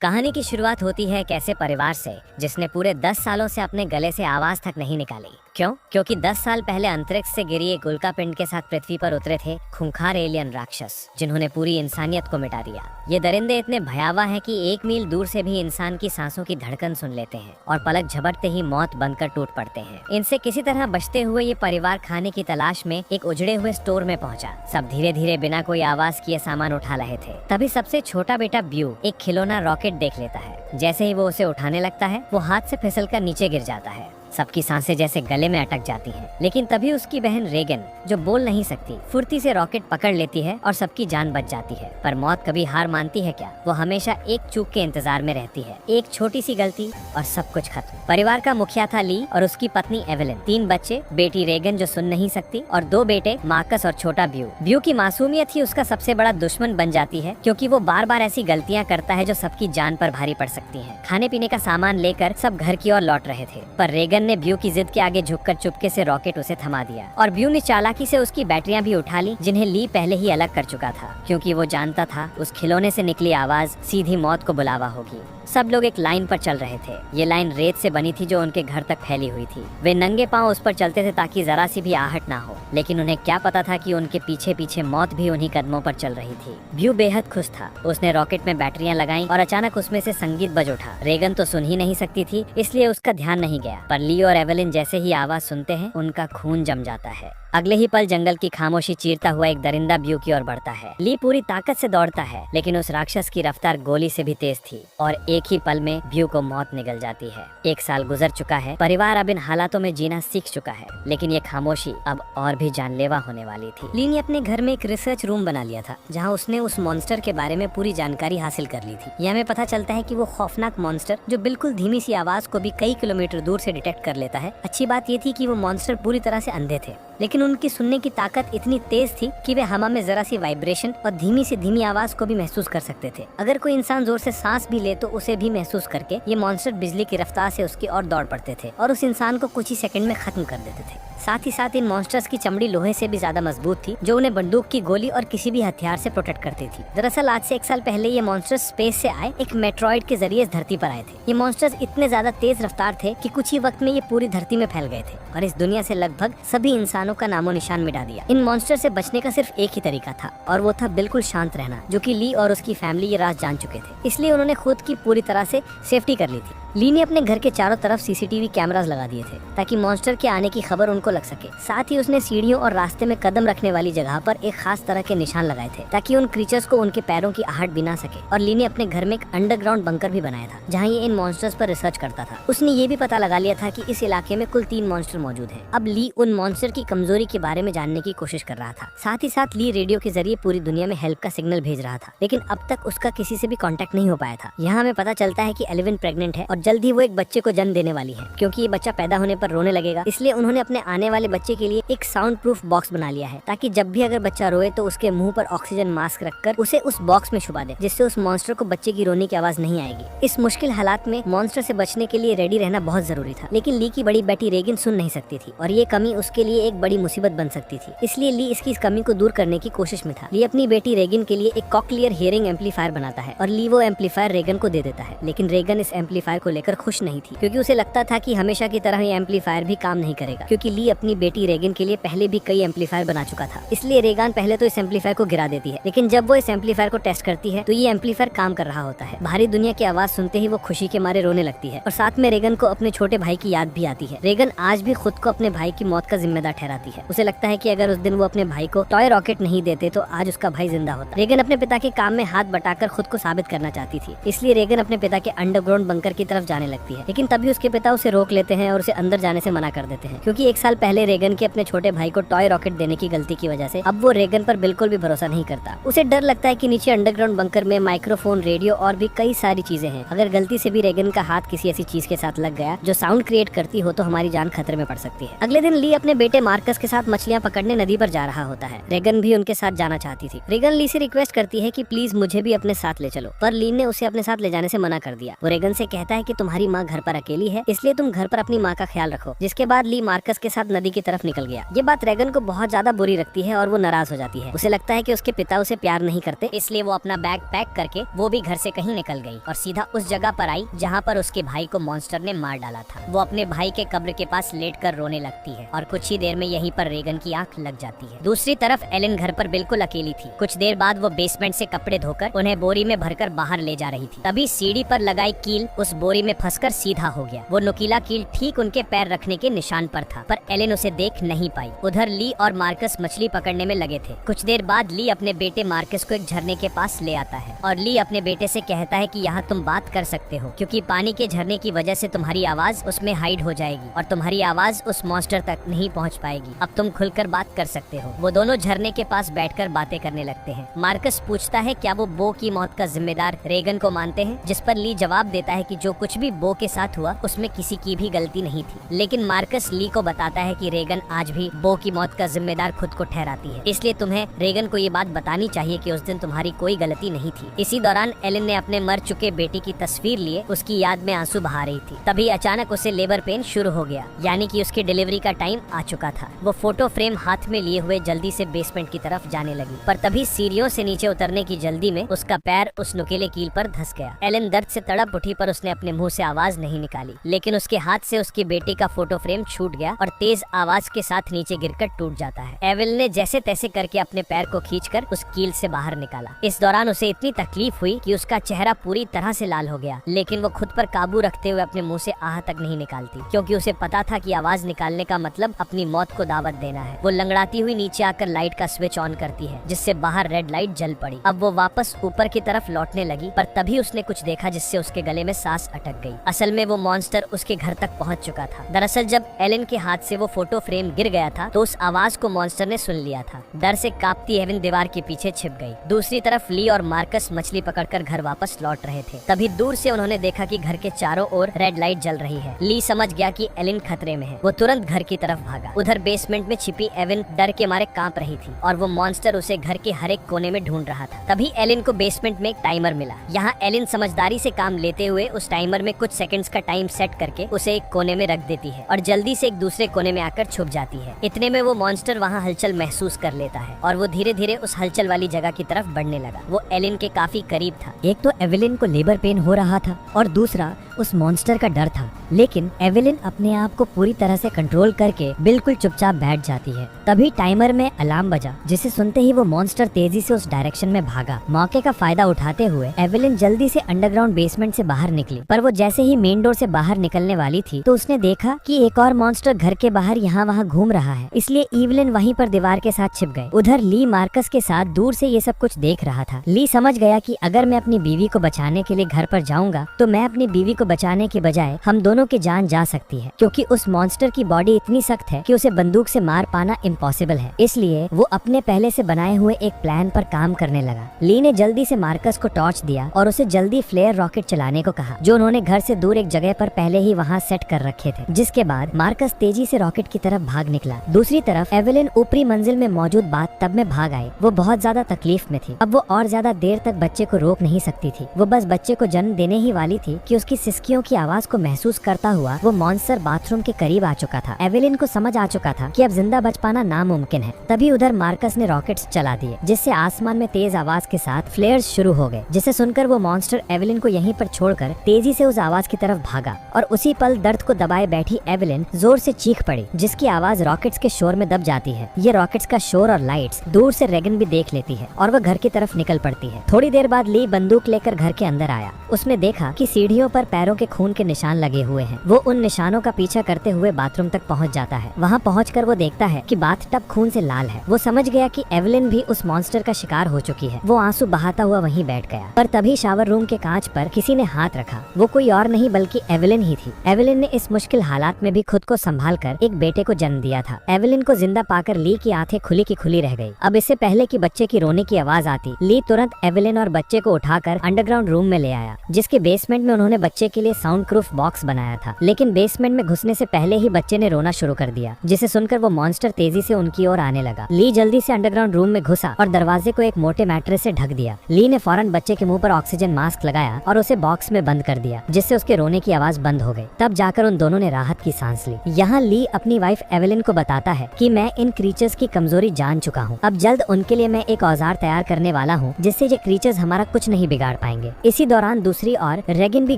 कहानी की शुरुआत होती है एक ऐसे परिवार से जिसने पूरे 10 सालों से अपने गले से आवाज तक नहीं निकाली। क्यों? क्योंकि 10 साल पहले अंतरिक्ष से गिरी एक उल्कापिंड के साथ पृथ्वी पर उतरे थे खूंखार एलियन राक्षस, जिन्होंने पूरी इंसानियत को मिटा दिया। ये दरिंदे इतने भयावह हैं कि 1 मील दूर से भी इंसान की सांसों की धड़कन सुन लेते हैं और पलक झपटते ही मौत बनकर टूट पड़ते हैं। इनसे किसी तरह बचते हुए ये परिवार खाने की तलाश में एक उजड़े हुए स्टोर में पहुंचा। सब धीरे धीरे बिना कोई आवाज किए सामान उठा रहे थे। तभी सबसे छोटा बेटा ब्यू एक खिलौना रॉकेट देख लेता है। जैसे ही वो उसे उठाने लगता है, वो हाथ से फिसलकर नीचे गिर जाता है। सबकी सांसें जैसे गले में अटक जाती हैं। लेकिन तभी उसकी बहन रेगन, जो बोल नहीं सकती, फुर्ती से रॉकेट पकड़ लेती है और सबकी जान बच जाती है। पर मौत कभी हार मानती है क्या? वो हमेशा एक चूक के इंतजार में रहती है। एक छोटी सी गलती और सब कुछ खत्म। परिवार का मुखिया था ली और उसकी पत्नी एवेलिन। 3 बच्चे, बेटी रेगन जो सुन नहीं सकती और 2 बेटे मार्कस और छोटा ब्यू। ब्यू की मासूमियत ही उसका सबसे बड़ा दुश्मन बन जाती है, क्योंकि वो बार बार ऐसी गलतियां करता है जो सबकी जान पर भारी पड़ सकती है। खाने पीने का सामान लेकर सब घर की ओर लौट रहे थे, पर रेगन ने ब्यू की जिद के आगे झुककर चुपके से रॉकेट उसे थमा दिया और ब्यू ने चालाकी से उसकी बैटरियां भी उठा ली, जिन्हें ली पहले ही अलग कर चुका था, क्योंकि वो जानता था उस खिलौने से निकली आवाज सीधी मौत को बुलावा होगी। सब लोग एक लाइन पर चल रहे थे। ये लाइन रेत से बनी थी जो उनके घर तक फैली हुई थी। वे नंगे पांव उस पर चलते थे ताकि जरा सी भी आहट ना हो, लेकिन उन्हें क्या पता था कि उनके पीछे पीछे मौत भी उन्हीं कदमों पर चल रही थी। ब्यू बेहद खुश था। उसने रॉकेट में बैटरियां लगाईं और अचानक उसमें से संगीत बज उठा। रेगन तो सुन ही नहीं सकती थी, इसलिए उसका ध्यान नहीं गया, पर ली और एवेलिन जैसे ही आवाज सुनते हैं, उनका खून जम जाता है। अगले ही पल जंगल की खामोशी चीरता हुआ एक दरिंदा ब्यू की ओर बढ़ता है। ली पूरी ताकत से दौड़ता है, लेकिन उस राक्षस की रफ्तार गोली से भी तेज थी और एक ही पल में ब्यू को मौत निगल जाती है। 1 साल गुजर चुका है। परिवार अब इन हालातों में जीना सीख चुका है, लेकिन ये खामोशी अब और भी जानलेवा होने वाली थी। ली ने अपने घर में एक रिसर्च रूम बना लिया था, जहाँ उसने उस मॉन्स्टर के बारे में पूरी जानकारी हासिल कर ली थी। ये हमें पता चलता है कि वो खौफनाक मॉन्स्टर, जो बिल्कुल धीमी सी आवाज को भी कई किलोमीटर दूर से डिटेक्ट कर लेता है। अच्छी बात ये थी कि वो मॉन्स्टर पूरी तरह से अंधे थे, लेकिन उनकी सुनने की ताकत इतनी तेज थी कि वे हवा में जरा सी वाइब्रेशन और धीमी से धीमी आवाज को भी महसूस कर सकते थे। अगर कोई इंसान जोर से सांस भी ले तो उसे भी महसूस करके ये मॉन्स्टर बिजली की रफ्तार से उसकी ओर दौड़ पड़ते थे और उस इंसान को कुछ ही सेकंड में खत्म कर देते थे। साथ ही साथ इन मॉन्स्टर्स की चमड़ी लोहे से भी ज्यादा मजबूत थी, जो उन्हें बंदूक की गोली और किसी भी हथियार से प्रोटेक्ट करती थी। दरअसल आज से 1 साल पहले ये मॉन्स्टर्स स्पेस से आए एक मेट्रॉइड के जरिए इस धरती पर आए थे। ये मॉन्स्टर्स इतने ज्यादा तेज रफ्तार थे कि कुछ ही वक्त में ये पूरी धरती में फैल गए थे और इस दुनिया से लगभग सभी इंसानों का नामो निशान मिटा दिया। इन मॉन्स्टर से बचने का सिर्फ एक ही तरीका था, और वो था बिल्कुल शांत रहना, जो कि ली और उसकी फैमिली ये राज जान चुके थे। इसलिए उन्होंने खुद की पूरी तरह से सेफ्टी कर ली थी। ली ने अपने घर के चारों तरफ सीसीटीवी कैमरास लगा दिए थे ताकि मॉन्स्टर के आने की खबर उनको लग सके। साथ ही उसने सीढ़ियों और रास्ते में कदम रखने वाली जगह पर एक खास तरह के निशान लगाए थे ताकि उन क्रीचर्स को उनके पैरों की आहट भी ना सके। और ली ने अपने घर में एक अंडरग्राउंड बंकर भी बनाया था, जहाँ ये इन मॉन्स्टर्स पर रिसर्च करता था। उसने ये भी पता लगा लिया था कि इस इलाके में कुल 3 मॉन्स्टर मौजूद हैं। अब ली उन मॉन्स्टर की कमजोरी के बारे में जानने की कोशिश कर रहा था। साथ ही साथ ली रेडियो के जरिए पूरी दुनिया में हेल्प का सिग्नल भेज रहा था, लेकिन अब तक उसका किसी से भी कांटेक्ट नहीं हो पाया था। यहाँ हमें पता चलता है कि एलिवन प्रेग्नेंट है और जल्द ही वो एक बच्चे को जन्म देने वाली है। क्योंकि ये बच्चा पैदा होने पर रोने लगेगा, इसलिए उन्होंने अपने आने वाले बच्चे के लिए एक साउंड प्रूफ बॉक्स बना लिया है, ताकि जब भी अगर बच्चा रोए तो उसके मुंह पर ऑक्सीजन मास्क रखकर उसे उस बॉक्स में छुपा दे, जिससे उस मॉन्स्टर को बच्चे की रोने की आवाज नहीं आएगी। इस मुश्किल हालात में मॉन्स्टर से बचने के लिए रेडी रहना बहुत जरूरी था, लेकिन ली की बड़ी बेटी रेगन सुन नहीं सकती थी और ये कमी उसके लिए एक बड़ी मुसीबत बन सकती थी। इसलिए ली इसकी इस कमी को दूर करने की कोशिश में था। ली अपनी बेटी रेगन के लिए एक कॉक्लियर हियरिंग एम्पलीफायर बनाता है और ली वो एम्पलीफायर रेगन को दे देता है। लेकिन रेगन इस एम्पलीफायर को लेकर खुश नहीं थी, क्योंकि उसे लगता था कि हमेशा की तरह ये एम्पलीफायर भी काम नहीं करेगा, क्योंकि ली अपनी बेटी रेगन के लिए पहले भी कई एम्पलीफायर बना चुका था। इसलिए रेगन पहले तो इस एम्पलीफायर को गिरा देती है, लेकिन जब वो इस एम्पलीफायर को टेस्ट करती है तो ये एम्पलीफायर काम कर रहा होता है। भारी दुनिया की आवाज सुनते ही वो खुशी के मारे रोने लगती है और साथ में रेगन को अपने छोटे भाई की याद भी आती है। रेगन आज भी खुद को अपने भाई की मौत का जिम्मेदार ठहराती है। उसे लगता है कि अगर उस दिन वो अपने भाई को टॉय रॉकेट नहीं देते तो आज उसका भाई जिंदा होता। रेगन अपने पिता के काम में हाथ बटाकर खुद को साबित करना चाहती थी, इसलिए रेगन अपने पिता के अंडरग्राउंड बंकर की तरफ जाने लगती है। लेकिन तभी उसके पिता उसे रोक लेते हैं और उसे अंदर जाने से मना कर देते हैं, क्योंकि 1 साल पहले रेगन के अपने छोटे भाई को टॉय रॉकेट देने की गलती की वजह से अब वो रेगन पर बिल्कुल भी भरोसा नहीं करता। उसे डर लगता है कि नीचे अंडरग्राउंड बंकर में माइक्रोफोन, रेडियो और भी कई सारी चीजें हैं। अगर गलती से भी रेगन का हाथ किसी ऐसी चीज के साथ लग गया जो साउंड क्रिएट करती हो तो हमारी जान खतरे में पड़ सकती है। अगले दिन ली अपने बेटे मार्कस के साथ मछलियाँ पकड़ने नदी पर जा रहा होता है। रेगन भी उनके साथ जाना चाहती थी। रेगन ली से रिक्वेस्ट करती है कि प्लीज मुझे भी अपने साथ ले चलो, पर ली ने उसे अपने साथ ले जाने से मना कर दिया। वो रेगन से कहता है कि तुम्हारी माँ घर पर अकेली है, इसलिए तुम घर पर अपनी माँ का ख्याल रखो। जिसके बाद ली मार्कस के साथ नदी की तरफ निकल गया। ये बात रेगन को बहुत ज्यादा बुरी लगती है और वो नाराज हो जाती है। उसे लगता है कि उसके पिता उसे प्यार नहीं करते, इसलिए वो अपना बैग पैक करके वो भी घर से कहीं निकल गई और सीधा उस जगह पर आई जहाँ पर उसके भाई को मॉन्स्टर ने मार डाला था। वो अपने भाई के कब्र के पास लेटकर रोने लगती है और कुछ ही देर में यहीं पर रेगन की आंख लग जाती है। दूसरी तरफ एलन घर पर बिल्कुल अकेली थी। कुछ देर बाद वो बेसमेंट से कपड़े धोकर उन्हें बोरी में भरकर बाहर ले जा रही थी। तभी सीढ़ी पर लगाई कील उस बोरी में फंसकर सीधा हो गया। वो नुकीला कील ठीक उनके पैर रखने के निशान पर था, पर एलन उसे देख नहीं पाई। उधर ली और मार्कस मछली पकड़ने में लगे थे। कुछ देर बाद ली अपने बेटे मार्कस को एक झरने के पास ले आता है और ली अपने बेटे से कहता है कि यहाँ तुम बात कर सकते हो, क्योंकि पानी के झरने की वजह से तुम्हारी आवाज उसमें हाइड हो जाएगी और तुम्हारी आवाज उस मॉन्स्टर तक नहीं पहुँच पाएगी। अब तुम खुलकर बात कर सकते हो। वो दोनों झरने के पास बैठकर बातें करने लगते हैं। मार्कस पूछता है क्या वो बो की मौत का जिम्मेदार रेगन को मानते हैं, जिस पर ली जवाब देता है कि जो कुछ भी बो के साथ हुआ उसमें किसी की भी गलती नहीं थी। लेकिन मार्कस ली को बताता है कि रेगन आज भी बो की मौत का जिम्मेदार खुद को ठहराती है, इसलिए तुम्हें रेगन को ये बात बतानी चाहिए कि उस दिन तुम्हारी कोई गलती नहीं थी। इसी दौरान एलन ने अपने मर चुके बेटी की तस्वीर लिए उसकी याद में आंसू बहा रही थी। तभी अचानक उसे लेबर पेन शुरू हो गया, यानी कि उसकी डिलीवरी का टाइम आ चुका था। वो फोटो फ्रेम हाथ में लिए हुए जल्दी से बेसमेंट की तरफ जाने लगी, पर तभी सीढ़ियों से नीचे उतरने की जल्दी में उसका पैर उस नुकीले कील पर धंस गया। एलन दर्द से तड़प उठी, पर उसने अपने मुंह से आवाज नहीं निकाली, लेकिन उसके हाथ से उसकी बेटी का फोटो फ्रेम छूट गया और तेज आवाज के साथ नीचे गिरकर टूट जाता है। एविल ने जैसे तैसे करके अपने पैर को खींचकर उस कील से बाहर निकाला। इस दौरान उसे इतनी तकलीफ हुई कि उसका चेहरा पूरी तरह से लाल हो गया, लेकिन वो खुद पर काबू रखते हुए अपने मुंह से आह तक नहीं निकालती, क्योंकि उसे पता था कि आवाज निकालने का मतलब अपनी मौत को दावत देना है। वो लंगड़ाती हुई नीचे आकर लाइट का स्विच ऑन करती है, जिससे बाहर रेड लाइट जल पड़ी। अब वो वापस ऊपर की तरफ लौटने लगी, पर तभी उसने कुछ देखा जिससे उसके गले में सांस अटक गई। असल में वो मॉन्स्टर उसके घर तक पहुंच चुका था। दरअसल जब एलन के हाथ से वो फोटो फ्रेम गिर गया था तो उस आवाज को मॉन्स्टर ने सुन लिया था। डर से कांपती एविन दीवार के पीछे छिप गई। दूसरी तरफ ली और मार्कस मछली पकड़कर घर वापस लौट रहे थे। तभी दूर से उन्होंने देखा कि घर के चारों ओर रेड लाइट जल रही है। ली समझ गया कि एलिन खतरे में है। वो तुरंत घर की तरफ भागा। उधर बेसमेंट में छिपी एविन डर के मारे कांप रही थी और वो मॉन्स्टर उसे घर के हर एक कोने में ढूंढ रहा था। तभी एलिन को बेसमेंट में एक टाइमर मिला। यहाँ एलिन समझदारी से काम लेते हुए उस टाइमर में कुछ सेकंड्स का टाइम सेट करके उसे एक कोने में रख देती है और जल्दी से एक दूसरे कोने में आकर छुप जाती है। इतने में वो मॉन्स्टर वहाँ हलचल महसूस कर लेता है और वो धीरे धीरे उस हलचल वाली जगह की तरफ बढ़ने लगा। वो एलिन के काफी करीब था। एक तो एवेलिन को लेबर पेन हो रहा था और दूसरा उस मॉन्स्टर का डर था, लेकिन एवेलिन अपने आप को पूरी तरह से कंट्रोल करके बिल्कुल चुपचाप बैठ जाती है। तभी टाइमर में अलार्म बजा, जिसे सुनते ही वो मॉन्स्टर तेजी से उस डायरेक्शन में भागा। मौके का फायदा उठाते हुए एवेलिन जल्दी से अंडरग्राउंड बेसमेंट से बाहर निकली, पर वो जैसे ही मेन डोर से बाहर निकलने वाली थी तो उसने देखा कि एक और मॉन्स्टर घर के बाहर यहाँ वहाँ घूम रहा है, इसलिए इवलिन वहीं पर दीवार के साथ छिप गए। उधर ली मार्कस के साथ दूर से ये सब कुछ देख रहा था। ली समझ गया कि अगर मैं अपनी बीवी को बचाने के लिए घर पर जाऊंगा तो मैं अपनी बीवी को बचाने के बजाय हम दोनों की जान जा सकती है, क्योंकि उस मॉन्स्टर की बॉडी इतनी सख्त है कि उसे बंदूक से मार पाना इम्पॉसिबल है। इसलिए वो अपने पहले से बनाए हुए एक प्लान पर काम करने लगा। ली ने जल्दी से मार्कस को टॉर्च दिया और उसे जल्दी फ्लेयर रॉकेट चलाने को कहा, जो उन्होंने घर से दूर एक जगह पर पहले ही वहाँ सेट कर रखे थे। जिसके बाद मार्कस तेजी से रॉकेट की तरफ भाग निकला। दूसरी तरफ एवेलिन ऊपरी मंजिल में मौजूद बाथटब में भाग आई। वो बहुत ज्यादा तकलीफ में थी। अब वो और ज्यादा देर तक बच्चे को रोक नहीं सकती थी। वो बस बच्चे को जन्म देने ही वाली थी कि उसकी सिसकियों की आवाज को महसूस करता हुआ वो मॉन्स्टर बाथरूम के करीब आ चुका था। एवेलिन को समझ आ चुका था कि अब जिंदा बच पाना नामुमकिन है। तभी उधर मार्कस ने रॉकेट्स चला दिए, जिससे आसमान में तेज आवाज के साथ फ्लेयर्स शुरू हो गए, जिसे सुनकर वो मॉन्स्टर एवेलिन को यहीं पर छोड़कर तेजी से उस आवाज की तरफ भागा और उसी पल दर्द को दबाए बैठी एवेलिन जोर से चीख पड़ी, जिसकी आवाज रॉकेट्स के शोर में दब जाती है। ये रॉकेट्स का शोर और लाइट्स दूर से रेगन भी देख लेती है और वह घर की तरफ निकल पड़ती है। थोड़ी देर बाद ली बंदूक लेकर घर के अंदर आया। उसने देखा कि सीढ़ियों पर पैरों के खून के निशान लगे हुए हैं। वो उन निशानों का पीछा करते हुए बाथरूम तक पहुंच जाता है। वहां पहुंचकर वो देखता है कि बाथटब खून से लाल है। वो समझ गया कि एवेलिन भी उस मॉन्स्टर का शिकार हो चुकी है। वो आंसू बहाता हुआ वहीं बैठ गया, पर तभी शावर रूम के कांच पर किसी ने हाथ रखा। वो कोई और नहीं बल्कि एवेलिन ही थी। एवेलिन ने इस मुश्किल हालात में भी खुद को संभाल कर एक बेटे को जन्म दिया था। एवेलिन को जिंदा पाकर ली की आंखें खुली की खुली रह गई। अब इससे पहले कि बच्चे की रोने की आवाज आती, ली तुरंत एवेलिन और बच्चे को उठाकर अंडरग्राउंड रूम में ले आया, जिसके बेसमेंट में उन्होंने बच्चे के लिए साउंड प्रूफ बॉक्स बनाया था। लेकिन बेसमेंट में घुसने से पहले ही बच्चे ने रोना शुरू कर दिया, जिसे सुनकर वो मॉन्स्टर तेजी से उनकी ओर आने लगा। ली जल्दी से अंडरग्राउंड रूम में घुसा और दरवाजे को एक मोटे मैट्रेस से ढक दिया। ली ने फौरन बच्चे के मुंह पर ऑक्सीजन मास्क लगाया और उसे बॉक्स में बंद कर दिया, जिससे उसके रोने की आवाज बंद हो गई। तब जाकर उन दोनों ने राहत की सांस ली। यहाँ ली अपनी वाइफ एवेलिन को बताता है कि मैं इन क्रीचर्स की कमजोरी जान चुका हूँ। अब जल्द उनके लिए मैं एक औजार तैयार करने वाला हूँ, जिससे ये क्रीचर्स हमारा कुछ नहीं बिगाड़ पाएंगे। इसी दौरान दूसरी ओर रेगिन भी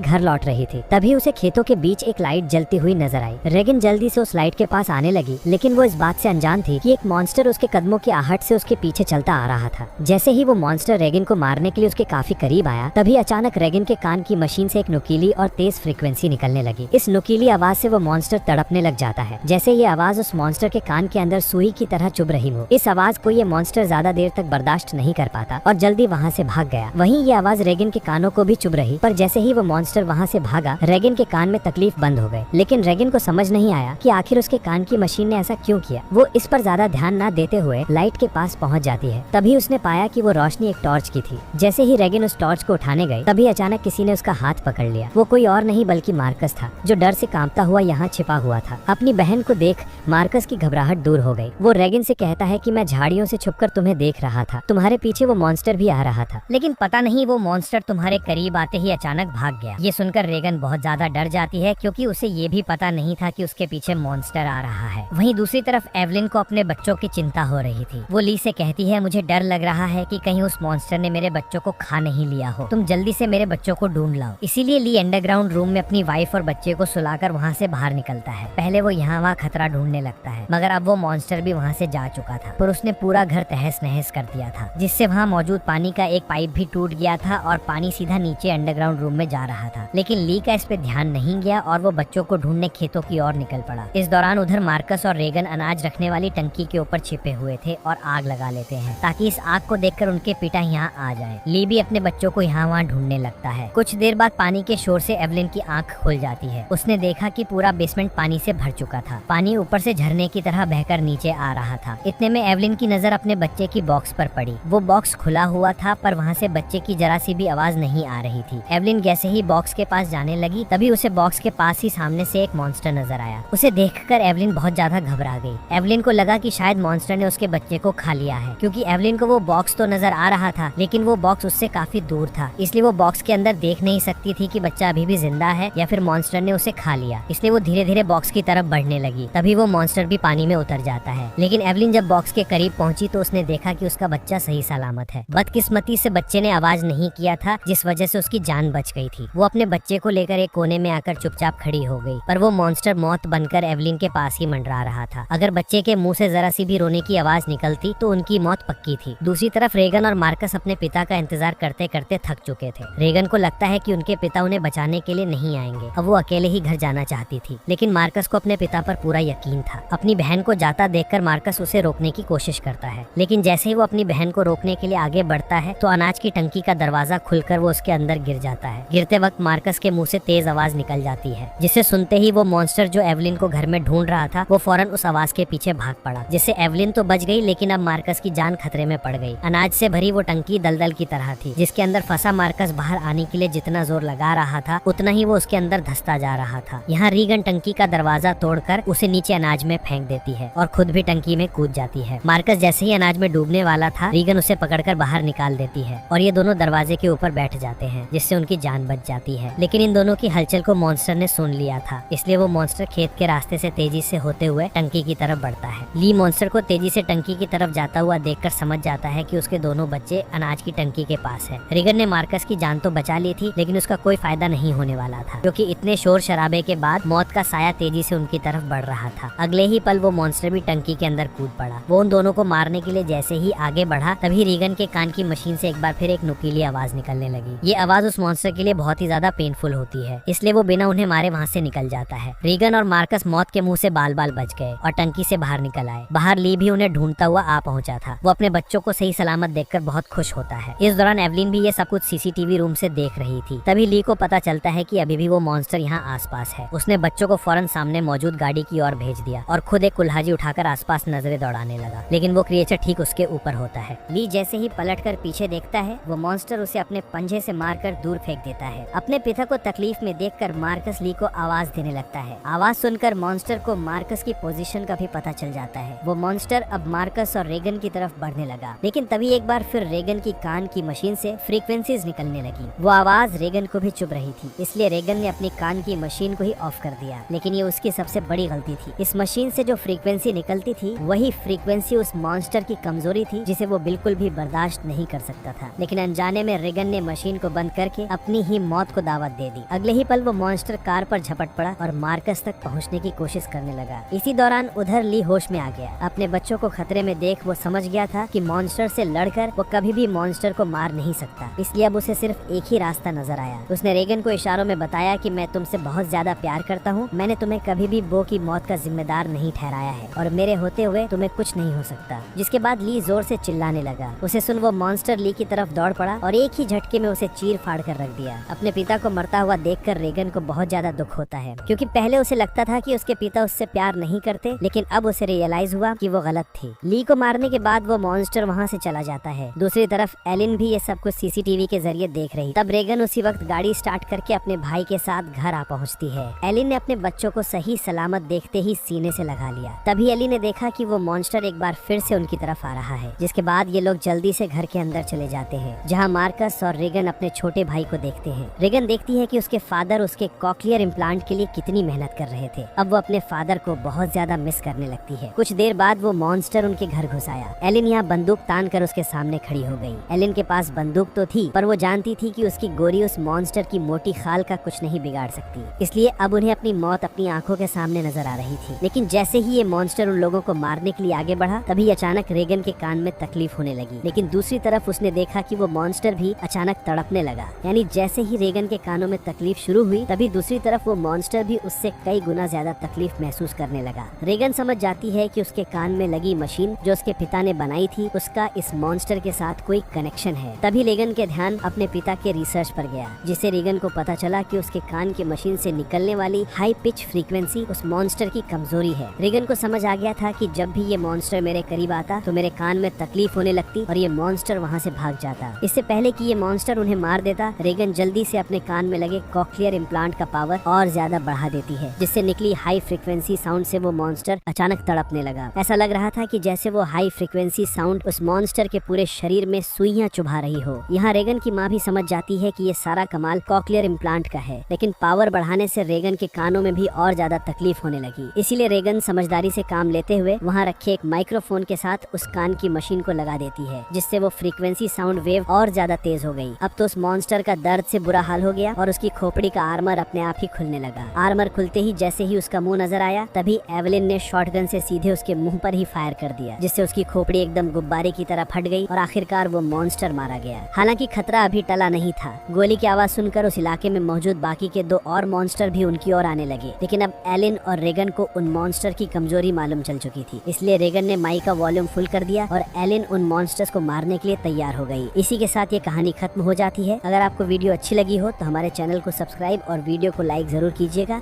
घर लौट रही थी। तभी उसे खेतों के बीच एक लाइट जलती हुई नजर आई। रेगिन जल्दी से उस लाइट के पास आने लगी, लेकिन वो इस बात से अनजान थी कि एक मॉन्स्टर उसके कदमों की आहट से उसके पीछे चलता आ रहा था। जैसे ही वो मॉन्स्टर रेगिन को मारने के लिए उसके काफी करीब आया, तभी अचानक रेगिन के कान की मशीन से एक नुकीली और तेज फ्रीक्वेंसी निकलने लगी। इस नुकीली आवाज से वो मॉन्स्टर तड़पने लग जाता है, जैसे ये आवाज उस मॉन्स्टर के कान के अंदर सुई की तरह चुभ रही हो। इस आवाज को ये मॉन्स्टर ज्यादा देर तक बर्दाश्त नहीं कर पाता और जल्दी वहाँ से भाग गया। वहीं ये आवाज रेगिन के कानों को भी चुभ रही, पर जैसे ही वो मॉन्स्टर वहाँ से भागा, रेगिन के कान में तकलीफ बंद हो गई। लेकिन रेगिन को समझ नहीं आया कि आखिर उसके कान की मशीन ने ऐसा क्यों किया। वो इस पर ज्यादा ध्यान न देते हुए लाइट के पास पहुँच जाती है। तभी उसने पाया कि वो रोशनी एक टॉर्च की थी। जैसे ही रेगिन उस टॉर्च को उठाने गई, तभी अचानक किसी ने उसका हाथ पकड़ लिया। वो कोई और नहीं बल्कि मार्कस था, जो डर से कांपता हुआ यहाँ छिपा हुआ था। अपनी बहन को देख मार्कस की घबराहट दूर हो गई। वो रेगिन से कहता है कि मैं झाड़ियों से छुपकर तुम्हें देख रहा था, तुम्हारे पीछे वो मॉन्स्टर भी आ रहा था, लेकिन पता नहीं वो मॉन्स्टर तुम्हारे करीब आते ही अचानक भाग गया। ये सुनकर रेगन बहुत ज्यादा डर जाती है, क्योंकि उसे ये भी पता नहीं था कि उसके पीछे मॉन्स्टर आ रहा है। वहीं दूसरी तरफ एवलिन को अपने बच्चों की चिंता हो रही थी। वो ली से कहती है, मुझे डर लग रहा है कि कहीं उस मॉन्स्टर ने मेरे बच्चों को खा नहीं लिया हो, तुम जल्दी से मेरे बच्चों को ढूंढ लाओ। इसीलिए ली अंडरग्राउंड रूम में अपनी वाइफ और बच्चे को सुलाकर वहाँ से बाहर निकलता है। पहले वो यहाँ वहाँ खतरा ढूंढने लगता है, मगर अब वो मॉन्स्टर भी वहाँ से जा चुका था, पर उसने पूरा घर तहस नहस कर दिया था, जिससे वहाँ मौजूद पानी का एक पाइप भी टूट गया था और पानी सीधा नीचे अंडरग्राउंड रूम में जा रहा था। लेकिन ली का इस पे ध्यान नहीं गया और वो बच्चों को ढूंढने खेतों की ओर निकल पड़ा। इस दौरान उधर मार्कस और रेगन अनाज रखने वाली टंकी के ऊपर छिपे हुए थे और आग लगा लेते हैं, ताकि इस आग को देखकर उनके पिता यहाँ आ जाए। ली भी अपने बच्चों को यहाँ वहाँ ढूंढने लगता है। कुछ देर बाद पानी के शोर से एवलिन की आंख खुल जाती है। उसने देखा कि पूरा बेसमेंट पानी से भर चुका था। पानी ऊपर से झरने की तरह बहकर नीचे आ रहा था। इतने में एवलिन की नजर अपने बच्चे की बॉक्स पर पड़ी। वो बॉक्स खुला हुआ था, पर वहाँ से बच्चे की जरा सी भी आवाज नहीं आ रही थी। एवलिन जैसे ही बॉक्स के पास जाने लगी, तभी उसे बॉक्स के पास ही सामने से एक मॉन्स्टर नजर आया। उसे देखकर एवलिन बहुत ज्यादा घबरा गई। एवलिन को लगा कि शायद मॉन्स्टर ने उसके बच्चे को खा लिया है, क्योंकि एवलिन को वो बॉक्स तो नजर आ रहा था, लेकिन वो बॉक्स उससे काफी दूर था। इसलिए वो बॉक्स के अंदर देख नहीं सकती थी कि बच्चा अभी भी जिंदा है या फिर मॉन्स्टर ने उसे खा लिया। इसलिए वो धीरे धीरे बॉक्स की तरफ बढ़ने लगी। तभी वो मॉन्स्टर भी पानी में उतर जाता है। लेकिन एवलिन जब बॉक्स के करीब पहुंची तो उसने देखा कि उसका बच्चा सही सलामत है। बदकिस्मती से बच्चे ने आवाज नहीं किया था, जिस वजह से उसकी जान बच गई थी। वो अपने बच्चे को लेकर एक कोने में आकर चुपचाप खड़ी हो गई, पर वो मॉन्स्टर मौत बनकर एवलिन के पास ही मंडरा रहा था। अगर बच्चे के मुंह से जरा सी भी रोने की आवाज निकलती तो उनकी मौत पक्की थी। दूसरी तरफ रेगन और मार्कस अपने पिता का इंतजार करते करते थक चुके थे। रेगन को लगता है कि उनके पिता उन्हें बचाने के लिए नहीं आएंगे। अब वो अकेले ही घर जाना चाहती थी, लेकिन मार्कस को अपने पिता पर पूरा यकीन था। अपनी बहन को जाता देखकर मार्कस उसे रोकने की कोशिश करता है, लेकिन जैसे ही वो अपनी बहन को रोकने के लिए आगे बढ़ता है तो अनाज की टंकी का दरवाजा खुलकर वो उसके अंदर गिर जाता है। गिरते वक्त मार्कस के मुंह से तेज आवाज निकल जाती है, जिसे सुनते ही वो मॉन्स्टर जो एवलिन को घर में ढूंढ रहा था, वो फौरन उस आवाज के पीछे भाग पड़ा, जिससे एवलिन तो बच गई, लेकिन अब मार्कस की जान खतरे में पड़ गई। अनाज से भरी वो टंकी दलदल की तरह थी, जिसके अंदर फंसा मार्कस बाहर आने के लिए जितना जोर लगा रहा था, उतना ही वो उसके अंदर धंसता जा रहा था। यहाँ रीगन टंकी का दरवाजा तोड़कर उसे नीचे अनाज में फेंक देती है और खुद भी टंकी में कूद जाती है। मार्कस जैसे ही अनाज में डूबने वाला था, रीगन उसे पकड़कर बाहर निकाल देती है और ये दोनों दरवाजे के ऊपर बैठ जाते हैं, जिससे उनकी जान बच जाती है। लेकिन इन दोनों की हलचल को मॉन्स्टर ने सुन लिया था, इसलिए वो मॉन्स्टर खेत के रास्ते से तेजी से होते हुए टंकी की तरफ बढ़ता है। ली मॉन्स्टर को तेजी से टंकी की तरफ जाता हुआ देखकर समझ जाता है कि उसके दोनों बच्चे अनाज की टंकी के पास है। रीगन ने मार्कस की जान तो बचा ली थी, लेकिन उसका कोई फायदा नहीं होने वाला था, क्योंकि इतने शोर शराबे के बाद मौत का साया तेजी से उनकी तरफ बढ़ रहा था। अगले ही पल वो मॉन्स्टर भी टंकी के अंदर कूद पड़ा। वो उन दोनों को मारने के लिए जैसे ही आगे बढ़ा, तभी रीगन के कान की मशीन से एक बार फिर एक नुकीली आवाज निकलने लगी। ये आवाज उस मॉन्स्टर के लिए बहुत ही ज्यादा पेनफुल होती है, इसलिए वो बिना उन्हें मारे वहाँ से निकल जाता है। रीगन और मार्कस मौत के मुंह से बाल बाल बच गए और टंकी से बाहर निकल आए। बाहर ली भी उन्हें ढूंढता हुआ आ पहुंचा था। वो अपने बच्चों को सही सलामत देखकर बहुत खुश होता है। इस दौरान एवलिन भी ये सब कुछ सीसीटीवी रूम से देख रही थी। तभी ली को पता चलता है कि अभी भी वो मॉन्स्टर यहाँ आसपास है। उसने बच्चों को फौरन सामने मौजूद गाड़ी की ओर भेज दिया और खुद एक कुल्हाड़ी उठाकर आसपास नजरें दौड़ाने लगा, लेकिन वो क्रिएचर ठीक उसके ऊपर होता है। ली जैसे ही पलटकर पीछे देखता है, वो मॉन्स्टर उसे अपने पंजे से मारकर दूर फेंक देता है। अपने पिता को तकलीफ में देखकर मार्कस ली को आवाज देने लगता है। आवाज सुनकर मॉन्स्टर को मार्कस की पोजीशन का भी पता चल जाता है। वो मॉन्स्टर अब मार्कस और रेगन की तरफ बढ़ने लगा, लेकिन तभी एक बार फिर रेगन की कान की मशीन से फ्रीक्वेंसीज निकलने लगी। वो आवाज रेगन को भी चुभ रही थी, इसलिए रेगन ने अपनी कान की मशीन को ही ऑफ कर दिया। लेकिन ये उसकी सबसे बड़ी गलती थी। इस मशीन से जो फ्रीक्वेंसी निकलती थी वही फ्रीक्वेंसी उस मॉन्स्टर की कमजोरी थी, जिसे वो बिल्कुल भी बर्दाश्त नहीं कर सकता था। लेकिन अनजाने में रेगन ने मशीन को बंद करके अपनी ही मौत को दावत दे दी। अगले ही पल वो मॉन्स्टर कार पर झपट पड़ा और मार्कस तक पहुंचने की कोशिश करने लगा। इसी दौरान उधर ली होश में आ गया। अपने बच्चों को खतरे में देख वो समझ गया था कि मॉन्स्टर से लड़कर वो कभी भी मॉन्स्टर को मार नहीं सकता, इसलिए अब उसे सिर्फ एक ही रास्ता नजर आया। उसने रेगन को इशारों में बताया कि मैं तुमसे बहुत ज्यादा प्यार करता हूँ, मैंने तुम्हें कभी भी बो की मौत का जिम्मेदार नहीं ठहराया है और मेरे होते हुए तुम्हें कुछ नहीं हो सकता। जिसके बाद ली जोर से चिल्लाने लगा। उसे सुन वो मॉन्स्टर ली की तरफ दौड़ पड़ा और एक ही झटके में उसे चीर फाड़ कर रख दिया। अपने पिता को मरता हुआ देखकर रेगन को बहुत ज्यादा दुख होता है, क्योंकि पहले उसे लगता था कि उसके पिता उससे प्यार नहीं करते, लेकिन अब उसे रियलाइज हुआ कि वो गलत थी। ली को मारने के बाद वो मॉन्स्टर वहाँ से चला जाता है। दूसरी तरफ एलिन भी ये सब कुछ सीसीटीवी के जरिए देख रही। तब रेगन उसी वक्त गाड़ी स्टार्ट करके अपने भाई के साथ घर आ पहुँचती है। एलिन ने अपने बच्चों को सही सलामत देखते ही सीने से लगा लिया। तभी एलिन ने देखा कि वो मॉन्स्टर एक बार फिर से उनकी तरफ आ रहा है। जिसके बाद ये लोग जल्दी से घर के अंदर चले जाते हैं, जहाँ मार्कस और रेगन अपने छोटे भाई को देखते हैं। रेगन देखती है कि उसके फादर उसके कॉकलियर इम्प्लांट के लिए कितनी मेहनत कर रहे थे। अब वो अपने फादर को बहुत ज्यादा मिस करने लगती है। कुछ देर बाद वो मॉन्स्टर उनके घर घुस आया। एलिन यहाँ बंदूक तान कर उसके सामने खड़ी हो गई। एलिन के पास बंदूक तो थी, पर वो जानती थी कि उसकी गोली उस मॉन्स्टर की मोटी खाल का कुछ नहीं बिगाड़ सकती, इसलिए अब उन्हें अपनी मौत अपनी आंखों के सामने नजर आ रही थी। लेकिन जैसे ही ये मॉन्स्टर उन लोगों को मारने के लिए आगे बढ़ा, तभी अचानक रेगन के कान में तकलीफ होने लगी। लेकिन दूसरी तरफ उसने देखा कि वो मॉन्स्टर भी अचानक तड़पने लगा। यानी जैसे ही रेगन के कानों में तकलीफ शुरू हुई, तभी दूसरी तरफ वो मॉन्स्टर भी उससे कई गुना ज्यादा तकलीफ महसूस करने लगा। रेगन समझ जाती है कि उसके कान में लगी मशीन जो उसके पिता ने बनाई थी, उसका इस मॉन्स्टर के साथ कोई कनेक्शन है। तभी रेगन के ध्यान अपने पिता के रिसर्च पर गया, जिससे रेगन को पता चला कि उसके कान की मशीन से निकलने वाली हाई पिच फ्रीक्वेंसी उस मॉन्स्टर की कमजोरी है। रेगन को समझ आ गया था कि जब भी ये मॉन्स्टर मेरे करीब आता तो मेरे कान में तकलीफ होने लगती और ये मॉन्स्टर वहाँ से भाग जाता। इससे पहले कि ये मॉन्स्टर उन्हें मार देता, रेगन जल्दी से अपने कान में लगे कॉकलियर इम्प्लांट का पावर और ज्यादा बढ़ा देती है, जिससे निकली हाई फ्रीक्वेंसी साउंड से वो मॉन्स्टर अचानक तड़पने लगा। ऐसा लग रहा था कि जैसे वो हाई फ्रीक्वेंसी साउंड उस मॉन्स्टर के पूरे शरीर में सुइयां चुभा रही हो। यहाँ रेगन की माँ भी समझ जाती है कि ये सारा कमाल कॉकलियर इम्प्लांट का है, लेकिन पावर बढ़ाने से रेगन के कानों में भी और ज्यादा तकलीफ होने लगी। इसीलिए रेगन समझदारी से काम लेते हुए वहाँ रखे एक माइक्रोफोन के साथ उस कान की मशीन को लगा देती है, जिससे वो फ्रीक्वेंसी साउंड वेव और ज्यादा तेज हो गई। अब तो उस मॉन्स्टर का दर्द से बुरा हाल हो गया और उसकी खोपड़ी का आर्मर अपने आप ही खुलने लगा। आर्मर खुलते ही जैसे ही उसका मुंह नजर आया, तभी एवलिन ने शॉटगन से सीधे उसके मुंह पर ही फायर कर दिया, जिससे उसकी खोपड़ी एकदम गुब्बारे की तरह फट गई और आखिरकार वो मॉन्स्टर मारा गया। हालांकि खतरा अभी टला नहीं था। गोली की आवाज सुनकर उस इलाके में मौजूद बाकी के 2 और मॉन्स्टर भी उनकी ओर आने लगे, लेकिन अब एलिन और रेगन को उन मॉन्स्टर की कमजोरी मालूम चल चुकी थी। इसलिए रेगन ने माइक का वॉल्यूम फुल कर दिया और एलिन उन मॉन्स्टर्स को मारने के लिए तैयार हो गई। इसी के साथ ये कहानी खत्म हो जाती है। अगर आपको वीडियो अच्छी लगी हो तो हमारे चैनल को सब्सक्राइब और वीडियो को लाइक जरूर कीजिएगा।